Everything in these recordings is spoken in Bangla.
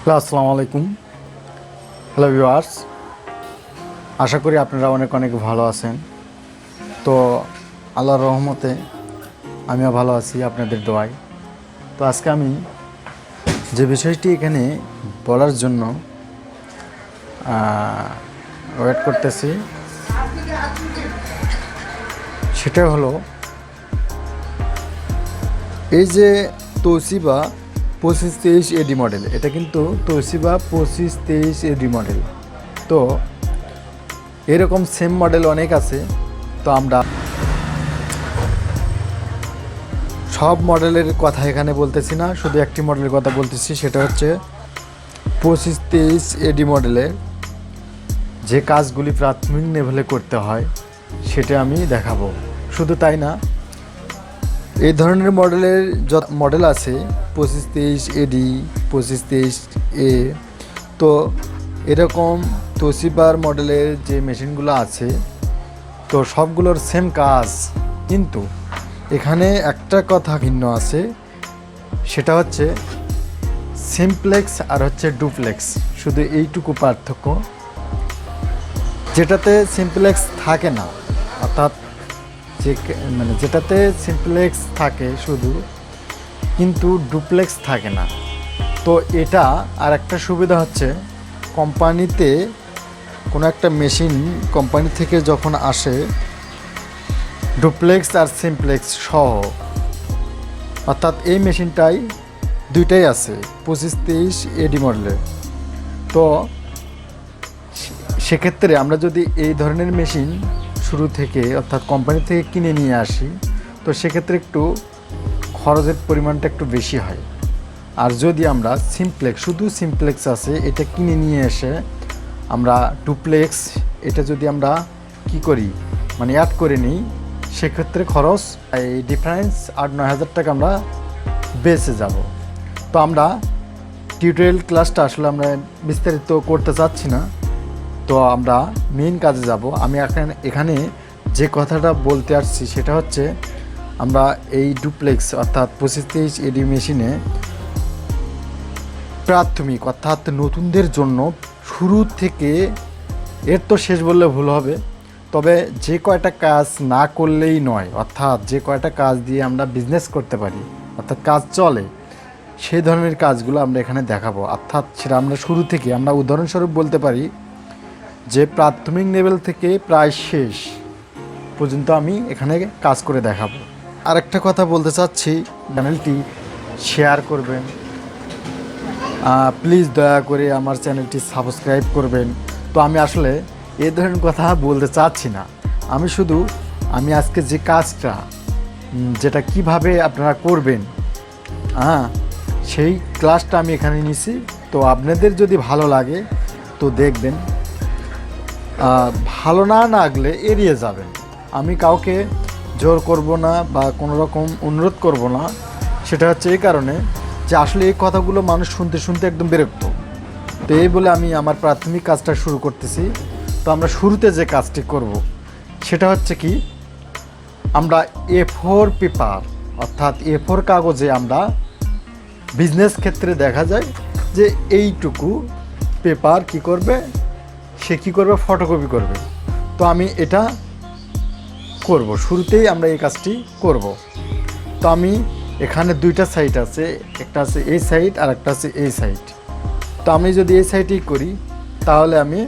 আসসালামু আলাইকুম। হ্যালো ভিউয়ার্স, আশা করি আপনারা অনেক অনেক ভালো আছেন। তো আল্লাহর রহমতে আমিও ভালো আছি আপনাদের দোয়ায়। তো আজকে আমি যে বিষয়টি এখানে বলার জন্য ওয়েট করতেছি সেটা হলো এই যে তোশিবা 2523 এডি মডেল, এটা কিন্তু তোশিবা 2523 এডি মডেল। তো এরকম সেম মডেল অনেক আছে। তো আমরা সব মডেলের কথা এখানে বলতেছি না, শুধু একটি মডেলের কথা বলতেছি, সেটা হচ্ছে 2523 এডি মডেলের যে কাজগুলি প্রাথমিক লেভেলে করতে হয় সেটা আমি দেখাবো। শুধু তাই না, এই ধরনের মডেলের যত মডেল আছে 2523 এডি, 2523 এ, তো এরকম তোশিবার মডেলের যে মেশিনগুলো আছে তো সবগুলোর সেম কাজ, কিন্তু এখানে একটা কথা ভিন্ন আছে, সেটা হচ্ছে সিমপ্লেক্স আর হচ্ছে ডুপ্লেক্স, শুধু এইটুকু পার্থক্য। যেটাতে সিমপ্লেক্স থাকে না, অর্থাৎ যেটাতে সিমপ্লেক্স থাকে শুধু, কিন্তু ডুপ্লেক্স থাকে না। তো এটা আর একটা সুবিধা হচ্ছে, কোম্পানিতে কোনো একটা মেশিন কোম্পানি থেকে যখন আসে ডুপ্লেক্স আর সিমপ্লেক্স সহ, অর্থাৎ এই মেশিনটাই দুইটাই আছে 2523 এডি মডেলের। তো সেক্ষেত্রে আমরা যদি এই ধরনের মেশিন শুরু থেকে অর্থাৎ কোম্পানি থেকে কিনে নিয়ে আসি, তো সেক্ষেত্রে একটু খরচের পরিমাণটা একটু বেশি হয়। আর যদি আমরা সিমপ্লেক্স, শুধু সিমপ্লেক্স আছে, এটা কিনে নিয়ে এসে আমরা ডুপ্লেক্স এটা যদি আমরা কি করি অ্যাড করে নিই, সেক্ষেত্রে খরচ এই ডিফারেন্স 8-9 হাজার টাকা আমরা বেঁচে যাব। তো আমরা টিউটোরিয়াল ক্লাসটা আসলে আমরা বিস্তারিত করতে চাচ্ছি না, তো আমরা মেইন কাজে যাব। আমি এখানে যে কথাটা বলতে আসছি সেটা হচ্ছে, আমরা এই ডুপ্লেক্স অর্থাৎ 2523 এডি মেশিনে প্রাথমিক অর্থাৎ নতুনদের জন্য শুরু থেকে, এর তো শেষ বললে ভুল হবে, তবে যে কয়টা কাজ না করলেই নয়, অর্থাৎ যে কয়টা কাজ দিয়ে আমরা বিজনেস করতে পারি, অর্থাৎ কাজ চলে, সেই ধরনের কাজগুলো আমরা এখানে দেখাবো। অর্থাৎ সেটা আমরা শুরু থেকে, আমরা উদাহরণস্বরূপ বলতে পারি যে প্রাথমিক লেভেল থেকে প্রায় শেষ পর্যন্ত আমি এখানে কাজ করে দেখাবো। আরেকটা কথা বলতে চাচ্ছি, চ্যানেলটি শেয়ার করবেন, প্লিজ দয়া করে আমার চ্যানেলটি সাবস্ক্রাইব করবেন। তো আমি আসলে এই ধরনের কথা বলতে চাচ্ছি না, আমি আজকে যে কাজটা, যেটা কিভাবে আপনারা করবেন, সেই ক্লাসটা আমি এখানে নিছি। তো আপনাদের যদি ভালো লাগে তো দেখবেন, ভালো না লাগলে এড়িয়ে যাবেন। আমি কাউকে জোর করব না বা কোনো রকম অনুরোধ করব না, সেটা হচ্ছে এই কারণে যে আসলে এই কথাগুলো মানুষ শুনতে শুনতে একদম বিরক্ত। তো এই বলে আমি আমার প্রাথমিক কাজটা শুরু করতেছি। তো আমরা শুরুতে যে কাজটি করব সেটা হচ্ছে কি, আমরা A4 পেপার অর্থাৎ A4 কাগজে, আমরা বিজনেস ক্ষেত্রে দেখা যায় যে এইটুকু পেপার কি করবে, সে কী করবে, ফটোকপি করবে। তো আমি এটা করব, শুরুতেই আমরা এই কাজটি করব। তো আমি এখানে দুইটা সাইড আছে, একটা আছে এই সাইড আর একটা আছে এই সাইড। তো আমি যদি এই সাইডেই করি তাহলে আমি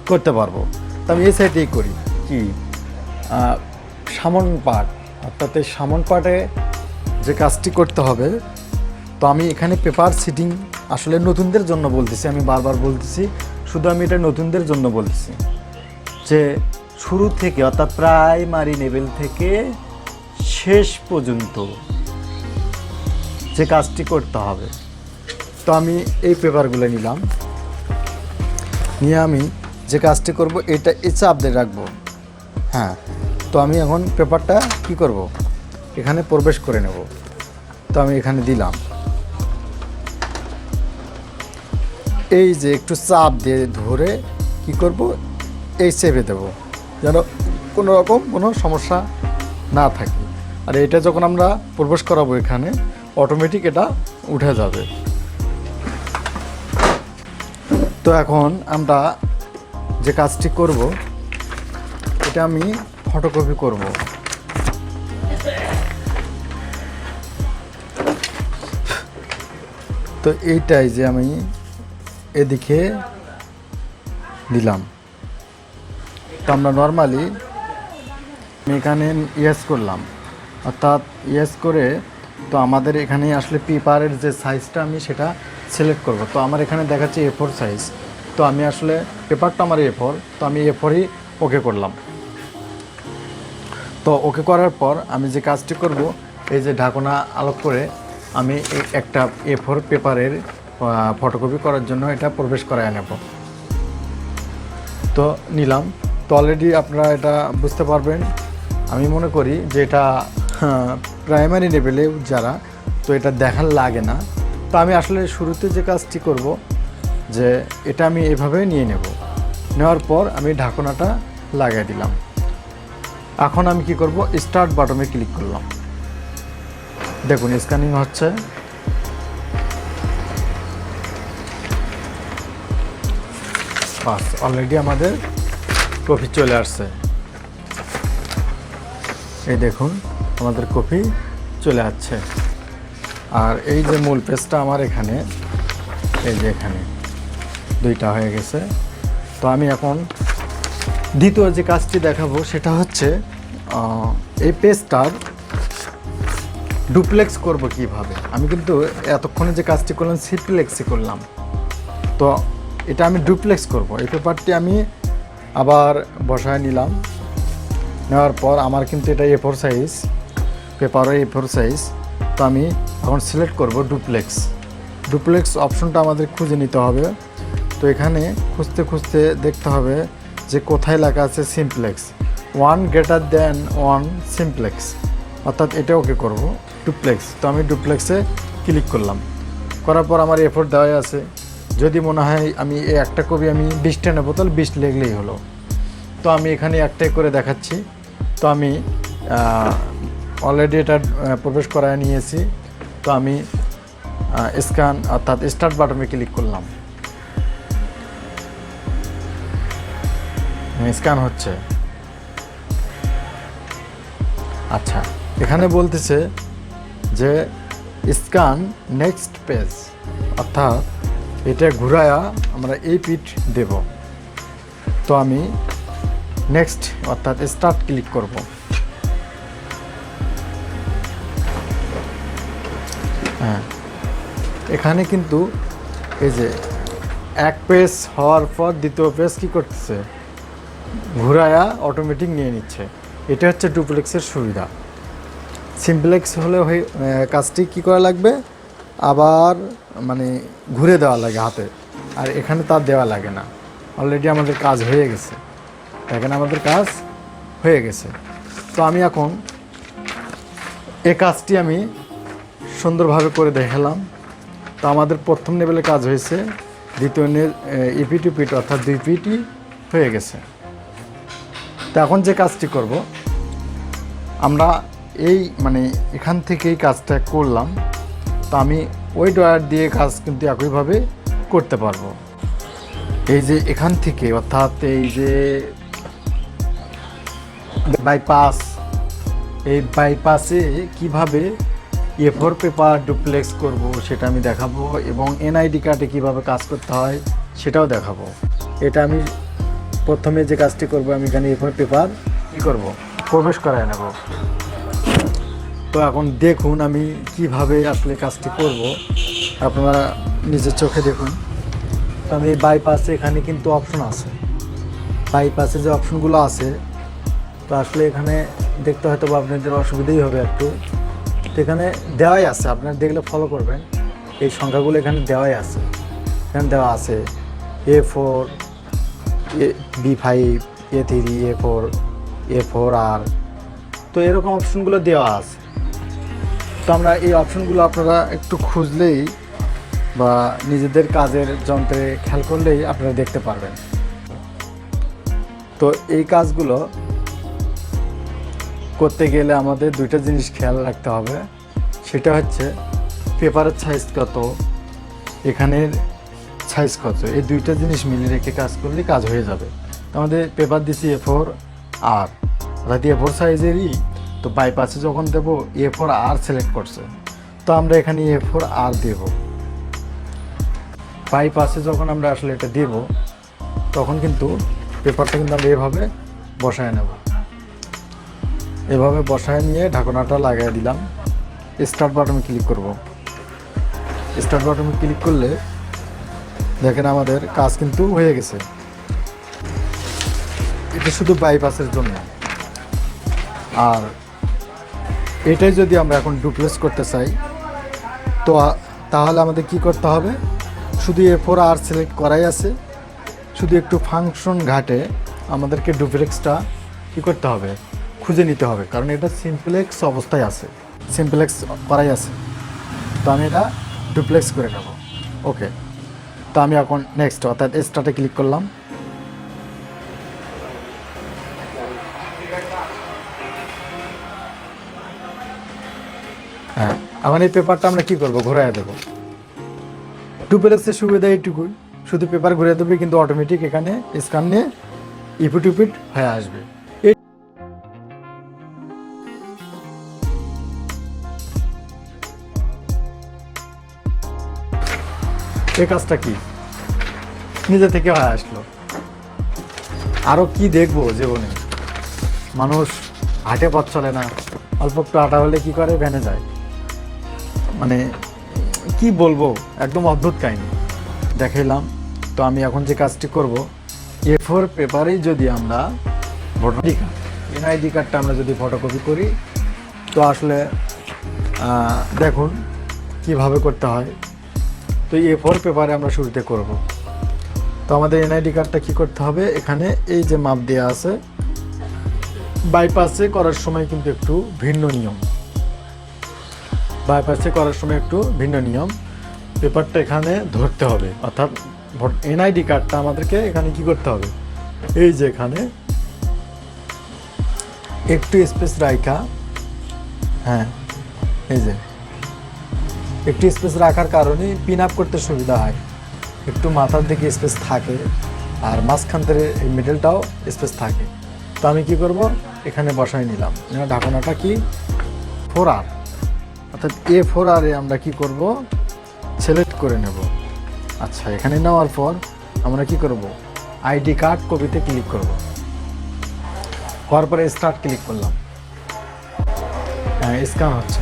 করতে পারবো। তো আমি এই সাইডেই করি কি, সামন পার্ট, অর্থাৎ এই সামন পার্টে যে কাজটি করতে হবে। তো আমি এখানে পেপার সিটিং আসলে নতুনদের জন্য বলতেছি, আমি বারবার বলতেছি, শুধু আমি এটা নতুনদের জন্য বলতেছি যে শুরু থেকে অর্থাৎ প্রাইমারি লেভেল থেকে শেষ পর্যন্ত যে কাজটি করতে হবে। তো আমি এই পেপারগুলো নিলাম, নিয়ে আমি যে কাজটি করব এটা চাপ দিয়ে রাখবো। তো আমি এখন পেপারটা কি করব, এখানে প্রবেশ করে নেব। তো আমি এখানে দিলাম, এই যে একটু চাপ দিয়ে ধরে কি করব, এই চেপে দেব, যেন কোনো রকম কোনো সমস্যা না থাকে। আর এটা যখন আমরা প্রবেশ করাবো এখানে, অটোমেটিক এটা উঠে যাবে। তো এখন আমরা যে কাজটি করব এটা আমি ফটোকপি করব। তো এইটাই যে আমি এদিকে দিলাম। তো আমরা নর্মালি আমি এখানে ইয়েস করলাম, অর্থাৎ ইয়েস করে তো আমাদের এখানে আসলে পেপারের যে সাইজটা আমি সেটা সিলেক্ট করব। তো আমার এখানে দেখাচ্ছে A4 সাইজ, তো আমি আসলে পেপারটা আমার A4, তো আমি A4ই ওকে করলাম। তো ওকে করার পর আমি যে কাজটি করব, এই যে ঢাকনা আলোক করে আমি একটা A4 পেপারের ফটোকপি করার জন্য এটা প্রবেশ করায় নেব। তো নিলাম। তো অলরেডি আপনারা এটা বুঝতে পারবেন, আমি মনে করি যে এটা প্রাইমারি লেভেলে যারা, তো এটা দেখার লাগে না। তো আমি আসলে শুরুতে যে কাজটি করব যে এটা আমি এভাবে নিয়ে নেব, নেওয়ার পর আমি ঢাকনাটা লাগিয়ে দিলাম। এখন আমি কি করব, স্টার্ট বাটনে ক্লিক করলাম। দেখুন স্ক্যানিং হচ্ছে। বাস, অলরেডি আমাদের কপি চলে আসছে। এই দেখুন আমাদের কপি চলে আসছে। আর এই যে মূল পেজটা আমার এখানে, এই যে এখানে দুইটা হয়ে গেছে। তো আমি এখন দ্বিতীয় যে কাজটি দেখাবো সেটা হচ্ছে এই পেজটার ডুপ্লেক্স করব কিভাবে। আমি কিন্তু এতক্ষণে যে কাজটি করলাম সিমপ্লেক্সই করলাম, তো এটা আমি ডুপ্লেক্স করব। এই পেপারটি আমি আবার বসায় নিলাম, নেওয়ার পর আমার কিন্তু এটা A4 সাইজ, পেপারও A4 সাইজ। তো আমি এখন সিলেক্ট করব ডুপ্লেক্স। ডুপ্লেক্স অপশনটা আমাদের খুঁজে নিতে হবে। তো এখানে খুঁজতে খুঁজতে দেখতে হবে যে কোথায় লেখা আছে সিমপ্লেক্স, 1 greater than 1 সিমপ্লেক্স, অর্থাৎ এটা ওকে করব ডুপ্লেক্স। তো আমি ডুপ্লেক্সে ক্লিক করলাম, করার পর আমার A4 দেওয়াই আছে। যদি মনে হয় আমি এই একটা কপি আমি 20টা নেবো, তাহলে 20 লিখলেই হলো। তো আমি এখানে একটাই করে দেখাচ্ছি। তো আমি অলরেডি এটা প্রবেশ করায় নিয়েছি। তো আমি স্ক্যান অর্থাৎ স্টার্ট বাটনে ক্লিক করলাম, স্ক্যান হচ্ছে। আচ্ছা, এখানে বলতেছে যে স্ক্যান নেক্সট পেজ, অর্থাৎ এটা ঘুরায়া আমরা এই পিঠ দেব। তো আমি নেক্সট অর্থাৎ স্টার্ট ক্লিক করব। হ্যাঁ, এখানে কিন্তু এই যে এক পেজ হওয়ার পর দ্বিতীয় পেজ কী করতেছে, ঘুরায়া অটোমেটিক নিয়ে নিচ্ছে। এটা হচ্ছে ডুপ্লেক্সের সুবিধা। সিমপ্লেক্স হলে কাজটি কী করা লাগবে, আবার মানে ঘুরে দেওয়া লাগে হাতে, আর এখানে তার দেওয়া লাগে না। অলরেডি আমাদের কাজ হয়ে গেছে, এখানে আমাদের কাজ হয়ে গেছে। তো আমি এখন এই কাজটি আমি সুন্দরভাবে করে দেখালাম। তো আমাদের প্রথম লেভেলে কাজ হয়েছে, দ্বিতীয় ইপি টু পিট অর্থাৎ 2 পিটি হয়ে গেছে। তো এখন যে কাজটি করব, আমরা এই মানে এখান থেকেই কাজটা করলাম। তো আমি ওই ড্রয়ার দিয়ে কাজ কিন্তু একইভাবে করতে পারবো। এই যে এখান থেকে অর্থাৎ এই যে বাইপাস, এই বাইপাসে কিভাবে A4 পেপার ডুপ্লেক্স করব সেটা আমি দেখাবো, এবং NID কার্ডে কীভাবে কাজ করতে হয় সেটাও দেখাবো। এটা আমি প্রথমে যে কাজটি করব, আমি এখানে A4 পেপার কী করব, প্রবেশ করায় নেব। তো এখন দেখুন আমি কিভাবে আসলে কাজটি করব, আপনারা নিজের চোখে দেখুন। তো আমি বাইপাসে এখানে কিন্তু অপশন আছে, বাইপাসে যে অপশনগুলো আছে, তো আসলে এখানে দেখতে হয়তো বা আপনাদের অসুবিধাই হবে একটু। তো এখানে দেওয়াই আছে, আপনারা দেখলে ফলো করবেন। এই সংখ্যাগুলো এখানে দেওয়াই আছে, এখানে দেওয়া আছে A4, B5, A3, A4, A4R, তো এরকম অপশনগুলো দেওয়া আছে। তো আমরা এই অপশনগুলো আপনারা একটু খুঁজলেই বা নিজেদের কাজের যন্ত্রে খেয়াল করলেই আপনারা দেখতে পারবেন। তো এই কাজগুলো করতে গেলে আমাদের দুইটা জিনিস খেয়াল রাখতে হবে। সেটা হচ্ছে পেপারের সাইজ কত, এখানের সাইজ কত, এই দুইটা জিনিস মিলিয়ে রেখে কাজ করলে কাজ হয়ে যাবে। তো আমাদের পেপার দিছি A4 আর অর্থাৎ A4 সাইজেরই, তো বাইপাসে যখন দেবো A4 আর সিলেক্ট করছে, তো আমরা এখানে A4 আর দেব। বাইপাসে যখন আমরা আসলে এটা দেব তখন কিন্তু পেপারটা কিন্তু আমরা এভাবে বসায় নেব। এভাবে বসায় নিয়ে ঢাকনাটা লাগিয়ে দিলাম। স্টার্ট বাটনে ক্লিক করব। স্টার্ট বাটনে ক্লিক করলে দেখেন আমাদের কাজ কিন্তু হয়ে গেছে। এটা শুধু বাইপাসের জন্য। আর এটাই যদি আমরা এখন ডুপ্লেক্স করতে চাই তো তাহলে আমাদের কি করতে হবে, শুধু A4 আর সিলেক্ট করাই আছে, শুধু একটু ফাংশন ঘাটে আমাদেরকে ডুপ্লেক্সটা কী করতে হবে, খুঁজে নিতে হবে, কারণ এটা সিম্পলেক্স অবস্থায় আছে, সিম্পলেক্স করাই আছে। তো আমি এটা ডুপ্লেক্স করে নেব। ওকে, তো আমি এখন নেক্সট অর্থাৎ স্টার্টে ক্লিক করলাম। হ্যাঁ, এখন এই পেপারটা আমরা কী করবো, ঘোরায় দেবো। ডুপ্লেক্সের সুবিধা এইটুকুই, শুধু পেপার ঘুরে দেবে কিন্তু অটোমেটিক এখানে স্ক্যান নিয়ে ইপিট ইপিট হয়ে আসবে। এই কাজটা কি নিজে থেকে হয়ে আসলো। আরও কি দেখবো জীবনে, মানুষ হাঁটে পথ চলে না, অল্প একটু হাঁটা হলে কি করে, ভেনে যায়। মানে কি বলবো, একদম অদ্ভুত কাহিনী দেখাইলাম। তো আমি এখন যে কাজটি করব, A4 পেপারেই যদি আমরা NID কার্ডটা আমরা যদি ফটোকপি করি, তো আসলে দেখুন কিভাবে করতে হয়। তো A4 পেপারে আমরা শুরুতে করব। তো আমাদের NID কার্ডটা কী করতে হবে, এখানে এই যে মাপ দেওয়া আছে, বাইপাসে করার সময় কিন্তু একটু ভিন্ন নিয়ম। বাইপাসে করার সময় একটু ভিন্ন নিয়ম, পেপারটা এখানে ধরতে হবে, অর্থাৎ NID কার্ডটা আমাদেরকে এখানে কি করতে হবে, এই যে এখানে একটু স্পেস রাখা, হ্যাঁ এই যে একটু স্পেস রাখার কারণে পিন আপ করতে সুবিধা হয়, একটু মাথার দিকে স্পেস থাকে আর মাঝখান থেকে এই মিডলটাও স্পেস থাকে। তো আমি কি করব, এখানে বসাই নিলাম। ঢাকনাটা কি 4R, অর্থাৎ A4 আর আমরা কি করব, সিলেক্ট করে নেব। আচ্ছা, এখানে নেওয়ার পর আমরা কি করব, ID কার্ড কপিতে ক্লিক করব। হওয়ার পরে স্টার্ট ক্লিক করলাম। হ্যাঁ, স্ক্যান হচ্ছে।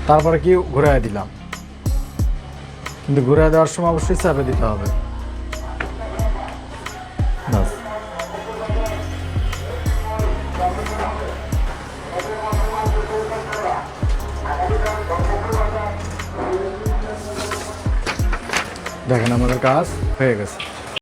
তারপরে কি ঘুরাই দিলাম, কিন্তু ঘুরাই দেওয়ার সময় অবশ্যই চাপে দিতে হবে। দেখেন আমাদের কাজ হয়ে গেছে।